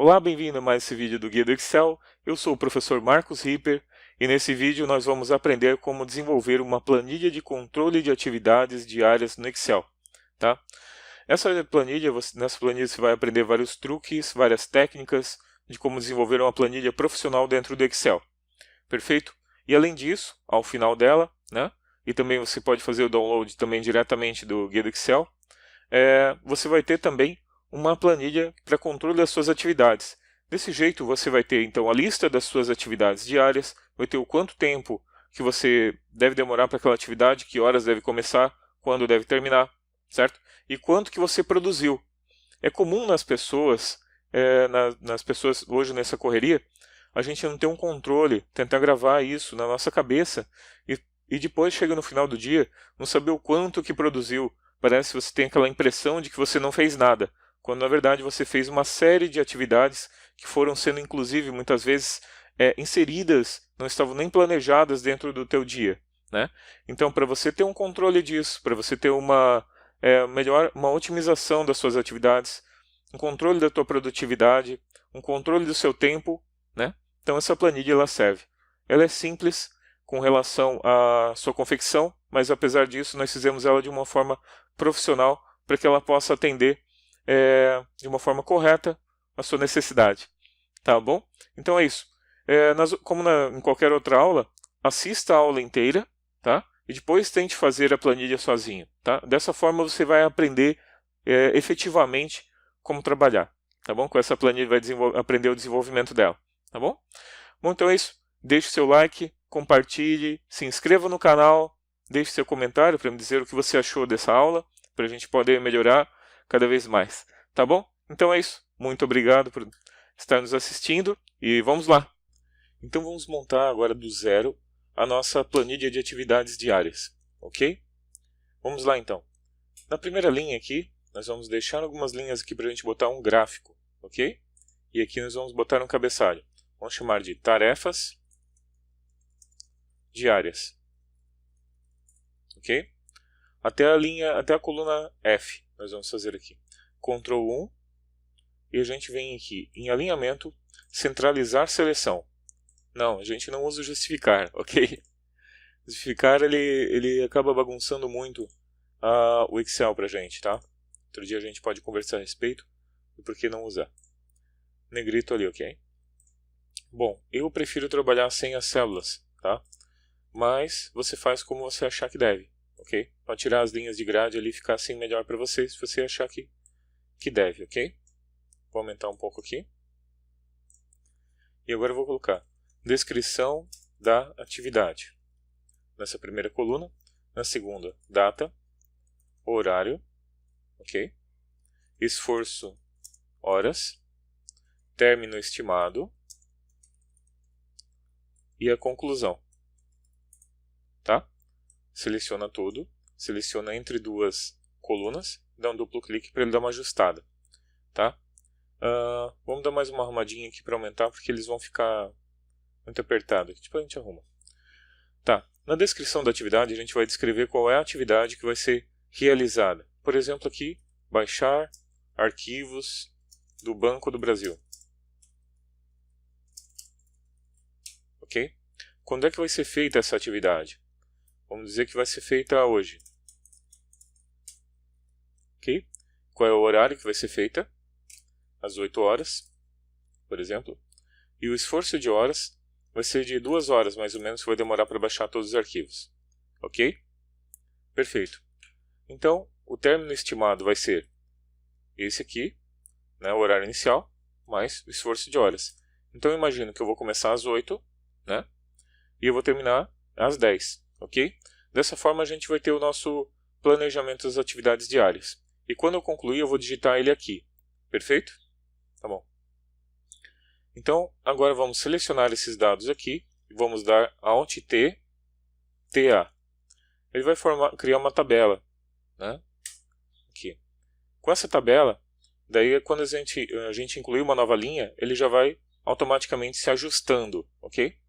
Olá, bem-vindo a mais esse vídeo do Guia do Excel. Eu sou o professor Marcos Ripper e nesse vídeo nós vamos aprender como desenvolver uma planilha de controle de atividades diárias no Excel. Tá? Nessa planilha você vai aprender vários truques, várias técnicas de como desenvolver uma planilha profissional dentro do Excel. Perfeito? E além disso, ao final dela, e também você pode fazer o download também diretamente do Guia do Excel, você vai ter também uma planilha para controle das suas atividades. Desse jeito você vai ter então a lista das suas atividades diárias, vai ter o quanto tempo que você deve demorar para aquela atividade, que horas deve começar, quando deve terminar, certo? E quanto que você produziu. É comum nas pessoas hoje nessa correria, a gente não ter um controle, tentar gravar isso na nossa cabeça e depois chega no final do dia, não saber o quanto que produziu. Parece que você tem aquela impressão de que você não fez nada, quando na verdade você fez uma série de atividades que foram sendo inclusive muitas vezes inseridas, não estavam nem planejadas dentro do teu dia. Então para você ter um controle disso, para você ter uma otimização das suas atividades, um controle da tua produtividade, um controle do seu tempo, então essa planilha ela serve. Ela é simples com relação à sua confecção, mas apesar disso nós fizemos ela de uma forma profissional para que ela possa atender de uma forma correta a sua necessidade. Tá bom? Então é isso. Como em qualquer outra aula, assista a aula inteira, tá? E depois tente fazer a planilha sozinho. Tá? Dessa forma você vai aprender efetivamente como trabalhar. Tá bom? Com essa planilha vai aprender o desenvolvimento dela. Tá bom? Bom, então é isso. Deixe seu like, compartilhe, se inscreva no canal, deixe seu comentário para me dizer o que você achou dessa aula, para a gente poder melhorar cada vez mais. Tá bom? Então é isso. Muito obrigado por estar nos assistindo e vamos lá. Então vamos montar agora do zero a nossa planilha de atividades diárias. Ok? Vamos lá então. Na primeira linha aqui, nós vamos deixar algumas linhas aqui para a gente botar um gráfico. Ok? E aqui nós vamos botar um cabeçalho. Vamos chamar de tarefas diárias. Ok? Até a coluna F, nós vamos fazer aqui. Ctrl 1 e a gente vem aqui em alinhamento, centralizar seleção. Não, a gente não usa o justificar, ok? Justificar ele acaba bagunçando muito o Excel pra gente, tá? Outro dia a gente pode conversar a respeito e por que não usar. Negrito ali, ok? Bom, eu prefiro trabalhar sem as células, tá? Mas você faz como você achar que deve, ok? Para tirar as linhas de grade ali ficar assim melhor para você, se você achar que deve, ok? Vou aumentar um pouco aqui. E agora eu vou colocar descrição da atividade. Nessa primeira coluna. Na segunda, data, horário, ok? Esforço, horas, término estimado e a conclusão. Tá? Seleciona tudo, seleciona entre duas colunas, dá um duplo clique para ele dar uma ajustada. Tá? Vamos dar mais uma arrumadinha aqui para aumentar, porque eles vão ficar muito apertados. Depois a gente arruma. Tá. Na descrição da atividade, a gente vai descrever qual é a atividade que vai ser realizada. Por exemplo, aqui, baixar arquivos do Banco do Brasil. Ok? Quando é que vai ser feita essa atividade? Vamos dizer que vai ser feita hoje. Ok? Qual é o horário que vai ser feita? Às 8 horas, por exemplo. E o esforço de horas vai ser de 2 horas, mais ou menos, que vai demorar para baixar todos os arquivos. Ok? Perfeito. Então, o término estimado vai ser esse aqui, o horário inicial, mais o esforço de horas. Então, eu imagino que eu vou começar às 8, e eu vou terminar às 10, ok? Dessa forma, a gente vai ter o nosso planejamento das atividades diárias. E quando eu concluir, eu vou digitar ele aqui. Perfeito? Tá bom. Então, agora vamos selecionar esses dados aqui e vamos dar Alt T, TA. Ele vai criar uma tabela, aqui. Com essa tabela, daí quando a gente incluir uma nova linha, ele já vai automaticamente se ajustando, ok?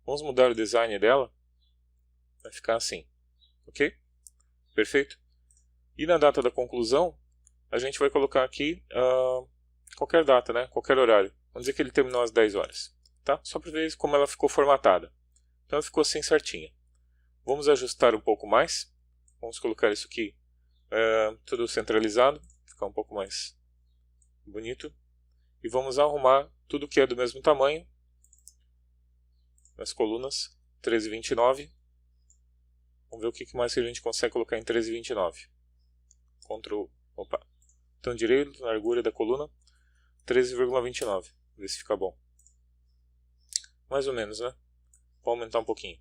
Vamos mudar o design dela, vai ficar assim, ok? Perfeito? E na data da conclusão, a gente vai colocar aqui qualquer data, qualquer horário. Vamos dizer que ele terminou às 10 horas. Tá? Só para ver como ela ficou formatada. Então ela ficou assim certinha. Vamos ajustar um pouco mais. Vamos colocar isso aqui tudo centralizado. Ficar um pouco mais bonito. E vamos arrumar tudo que é do mesmo tamanho. Nas colunas. 13,29. Vamos ver o que mais que a gente consegue colocar em 13,29. Ctrl. Opa. Botão direito, largura da coluna. 13,29. Ver se fica bom. Mais ou menos, né? Vou aumentar um pouquinho.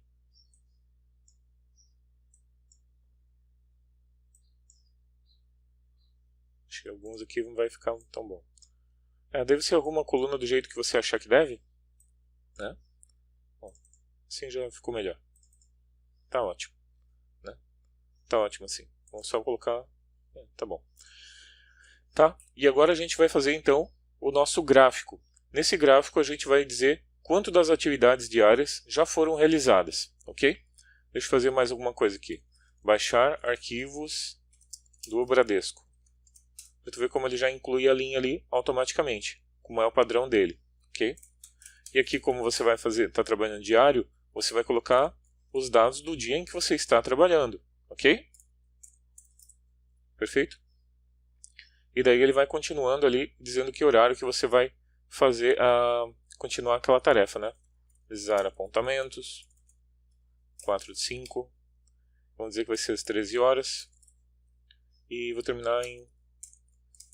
Acho que alguns aqui não vai ficar tão bom. Deve ser alguma coluna do jeito que você achar que deve. Né? Bom, assim já ficou melhor. Tá ótimo. Né? Tá ótimo assim. Vamos só colocar... tá bom. Tá? E agora a gente vai fazer então o nosso gráfico. Nesse gráfico a gente vai dizer quanto das atividades diárias já foram realizadas. Ok? Deixa eu fazer mais alguma coisa aqui. Baixar arquivos do Bradesco. Para tu ver como ele já inclui a linha ali automaticamente, como é o padrão dele, ok? E aqui, como você vai fazer, está trabalhando diário, você vai colocar os dados do dia em que você está trabalhando, ok? Perfeito? E daí ele vai continuando ali, dizendo que horário que você vai fazer continuar aquela tarefa, né? Realizar apontamentos, 4 de 5, vamos dizer que vai ser às 13 horas, e vou terminar em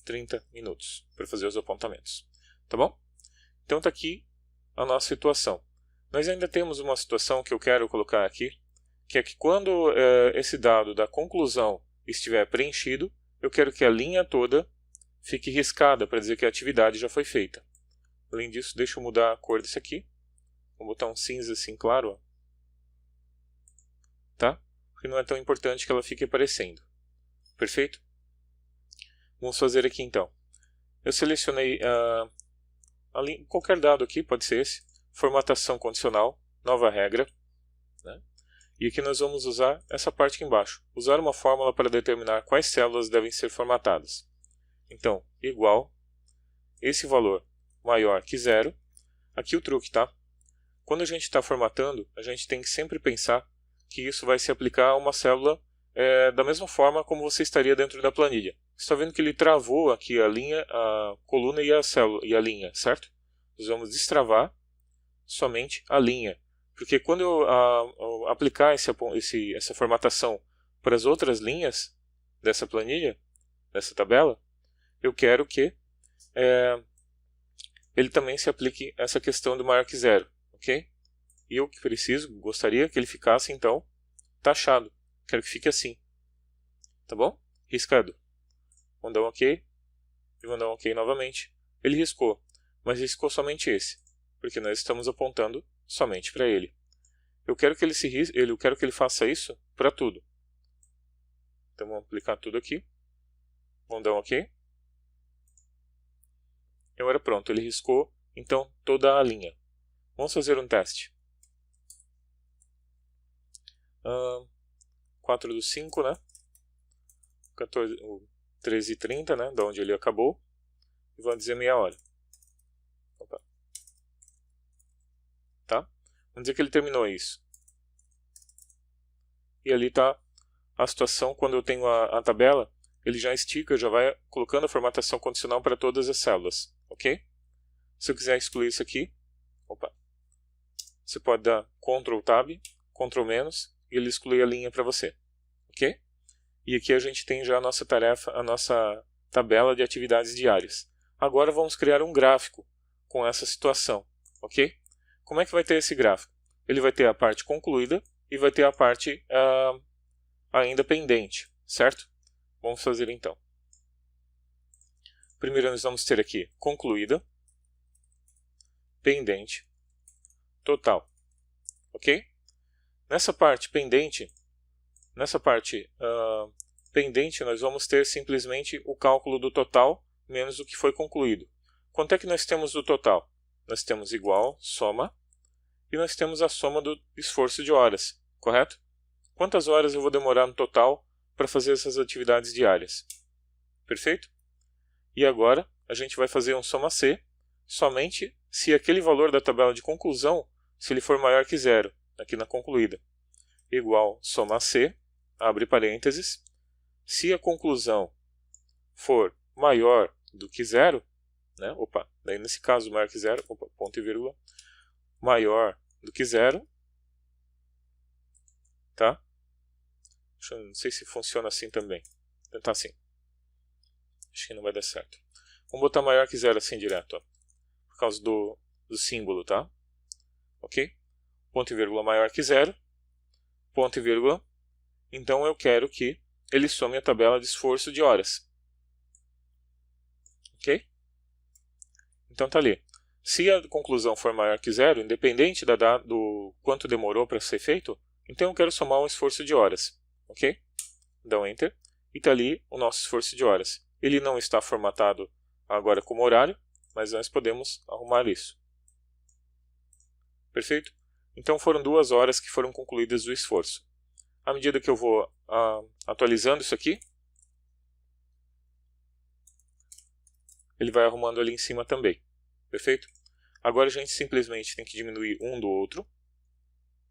30 minutos para fazer os apontamentos. Tá bom? Então está aqui a nossa situação. Nós ainda temos uma situação que eu quero colocar aqui, que é que quando esse dado da conclusão estiver preenchido, eu quero que a linha toda fique riscada para dizer que a atividade já foi feita. Além disso, deixa eu mudar a cor desse aqui. Vou botar um cinza assim claro. Ó. Tá? Porque não é tão importante que ela fique aparecendo. Perfeito? Vamos fazer aqui então. Eu selecionei qualquer dado aqui, pode ser esse. Formatação condicional, nova regra. Né? E aqui nós vamos usar essa parte aqui embaixo. Usar uma fórmula para determinar quais células devem ser formatadas. Então, igual, esse valor maior que 0. Aqui o truque, tá? Quando a gente está formatando, a gente tem que sempre pensar que isso vai se aplicar a uma célula da mesma forma como você estaria dentro da planilha. Você está vendo que ele travou aqui a linha, a coluna e a célula e a linha, certo? Nós vamos destravar somente a linha. Porque quando eu aplicar essa formatação para as outras linhas dessa planilha, dessa tabela, eu quero que ele também se aplique essa questão do maior que 0. Ok? E eu gostaria que ele ficasse, então, taxado. Quero que fique assim. Tá bom? Riscado. Vamos dar um OK. E vamos dar um OK novamente. Ele riscou. Mas riscou somente esse. Porque nós estamos apontando somente para ele. Eu quero que ele faça isso para tudo. Então vamos aplicar tudo aqui. Vamos dar um OK. E agora pronto. Ele riscou, então, toda a linha. Vamos fazer um teste. 4 do 5, né? 13h30, né? Da onde ele acabou. E vamos dizer meia hora. Opa. Tá? Vamos dizer que ele terminou isso. E ali está a situação quando eu tenho a tabela. Ele já estica, já vai colocando a formatação condicional para todas as células. Ok? Se eu quiser excluir isso aqui, você pode dar Ctrl Tab, Ctrl menos, e ele exclui a linha para você. Ok? E aqui a gente tem já a nossa tarefa, a nossa tabela de atividades diárias. Agora vamos criar um gráfico com essa situação. Ok? Como é que vai ter esse gráfico? Ele vai ter a parte concluída e vai ter a parte ainda pendente. Certo? Vamos fazer então. Primeiro nós vamos ter aqui concluída, pendente, total. Ok? Nessa parte pendente, nós vamos ter simplesmente o cálculo do total menos o que foi concluído. Quanto é que nós temos do total? Nós temos igual, soma, e nós temos a soma do esforço de horas, correto? Quantas horas eu vou demorar no total para fazer essas atividades diárias? Perfeito? E agora a gente vai fazer um soma C somente se aquele valor da tabela de conclusão, se ele for maior que zero, aqui na concluída, igual soma C, abre parênteses, se a conclusão for maior do que zero, né? Daí nesse caso maior que zero, ponto e vírgula, maior do que zero, tá? Não sei se funciona assim também. Vou tentar assim. Acho que não vai dar certo. Vamos botar maior que zero assim direto, ó, por causa do símbolo, tá? Ok? Ponto e vírgula maior que zero, ponto e vírgula. Então eu quero que ele some a tabela de esforço de horas. Ok? Então tá ali. Se a conclusão for maior que zero, independente do quanto demorou para ser feito, então eu quero somar um esforço de horas. Ok? Dá um Enter. E está ali o nosso esforço de horas. Ele não está formatado agora como horário, mas nós podemos arrumar isso. Perfeito? Então foram 2 horas que foram concluídas o esforço. À medida que eu vou atualizando isso aqui, ele vai arrumando ali em cima também. Perfeito? Agora a gente simplesmente tem que diminuir um do outro,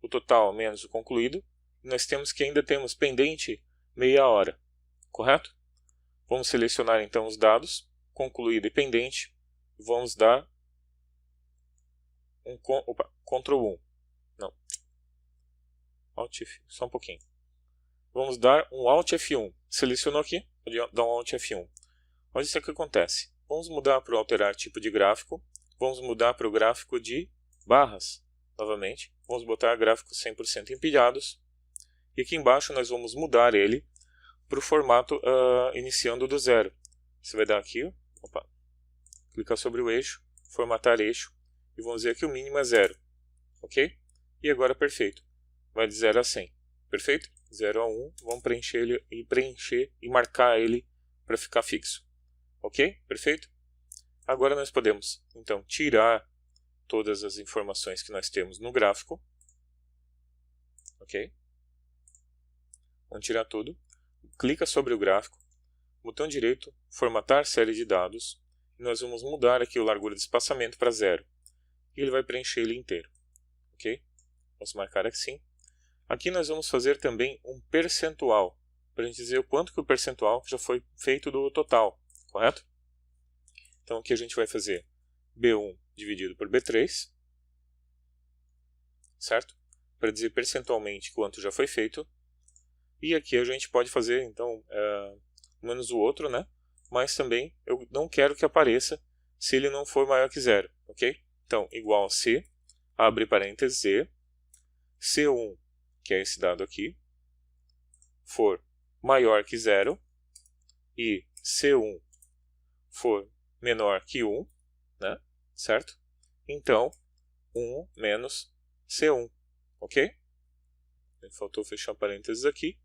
o total menos o concluído, e nós temos que ainda temos pendente meia hora, correto? Vamos selecionar então os dados, concluído e pendente, e vamos dar Ctrl 1, não, Alt F, só um pouquinho. Vamos dar um Alt F1, selecionou aqui, pode dar um Alt F1. Olha isso que acontece. Vamos mudar para o alterar tipo de gráfico. Vamos mudar para o gráfico de barras, novamente. Vamos botar gráfico 100% empilhados. E aqui embaixo nós vamos mudar ele para o formato iniciando do zero. Você vai dar aqui, clicar sobre o eixo, formatar eixo. E vamos dizer que o mínimo é 0. Ok? E agora perfeito. Vai de 0 a 100. Perfeito? 0 a 1. Vamos preencher ele e marcar ele para ficar fixo. Ok? Perfeito? Agora nós podemos, então, tirar todas as informações que nós temos no gráfico. Ok? Vamos tirar tudo. Clica sobre o gráfico. Botão direito, formatar série de dados. E nós vamos mudar aqui o largura de espaçamento para 0. E ele vai preencher ele inteiro. Ok? Vamos marcar assim. Aqui nós vamos fazer também um percentual. Para a gente dizer o quanto que o percentual já foi feito do total. Correto? Então aqui a gente vai fazer B1 dividido por B3, certo? Para dizer percentualmente quanto já foi feito. E aqui a gente pode fazer, então, menos o outro, né? Mas também eu não quero que apareça se ele não for maior que zero, ok? Então, igual a C, abre parênteses Z, C1, que é esse dado aqui, for maior que zero, e C1 for menor que 1, né? Certo? Então, 1 menos C1, ok? Faltou fechar parênteses aqui.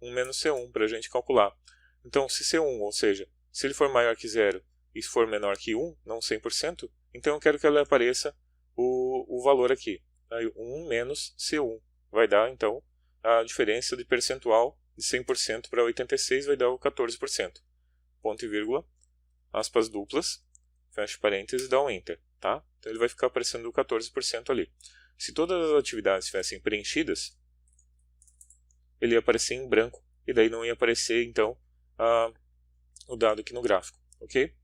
1 menos C1 para a gente calcular. Então, se C1, ou seja, se ele for maior que 0 e for menor que 1, não 100%, então eu quero que ele apareça o valor aqui. Aí 1 menos C1 vai dar, então, a diferença de percentual de 100% para 86% vai dar o 14%. Ponto e vírgula, aspas duplas, fecha parênteses e dá um Enter. Tá? Então ele vai ficar aparecendo o 14% ali. Se todas as atividades estivessem preenchidas, ele ia aparecer em branco, e daí não ia aparecer, então, o dado aqui no gráfico, ok?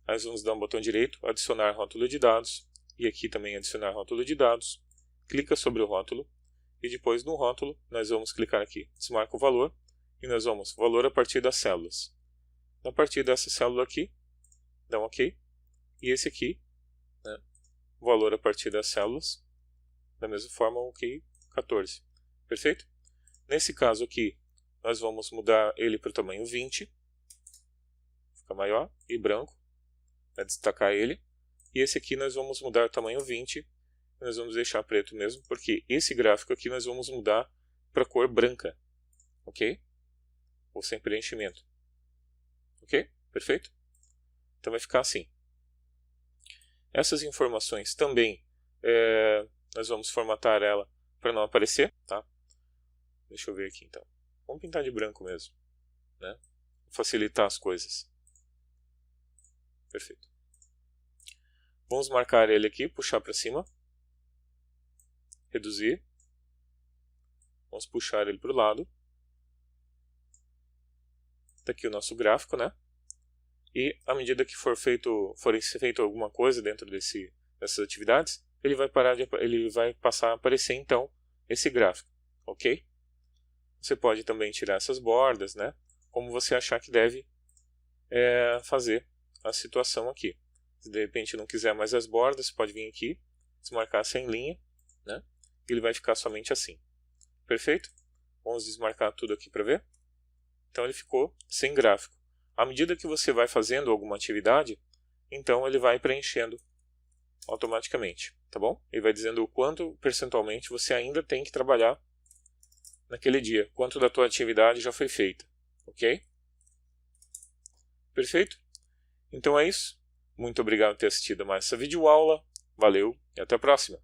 Aí nós vamos dar um botão direito, adicionar rótulo de dados, e aqui também adicionar rótulo de dados, clica sobre o rótulo, e depois no rótulo, nós vamos clicar aqui, desmarca o valor, e nós vamos, valor a partir das células. A partir dessa célula aqui, dá um ok, e esse aqui, né, valor a partir das células, da mesma forma, ok, 14. Perfeito? Nesse caso aqui, nós vamos mudar ele para o tamanho 20, fica maior, e branco, para destacar ele. E esse aqui nós vamos mudar o tamanho 20, e nós vamos deixar preto mesmo, porque esse gráfico aqui nós vamos mudar para a cor branca, ok? Ou sem preenchimento. Ok? Perfeito? Então vai ficar assim. Essas informações também, nós vamos formatar ela para não aparecer, tá? Deixa eu ver aqui então. Vamos pintar de branco mesmo, né? Facilitar as coisas. Perfeito. Vamos marcar ele aqui, puxar para cima, reduzir, vamos puxar ele para o lado. Está aqui o nosso gráfico, né? E à medida que for feito alguma coisa dentro dessas atividades, ele vai passar a aparecer então esse gráfico, ok? Você pode também tirar essas bordas, né? Como você achar que deve fazer a situação aqui. Se de repente não quiser mais as bordas, pode vir aqui, desmarcar sem linha, né? E ele vai ficar somente assim. Perfeito? Vamos desmarcar tudo aqui para ver. Então ele ficou sem gráfico. À medida que você vai fazendo alguma atividade, então ele vai preenchendo automaticamente, tá bom? Ele vai dizendo o quanto percentualmente você ainda tem que trabalhar naquele dia, quanto da tua atividade já foi feita, ok? Perfeito? Então é isso. Muito obrigado por ter assistido a mais essa videoaula. Valeu e até a próxima.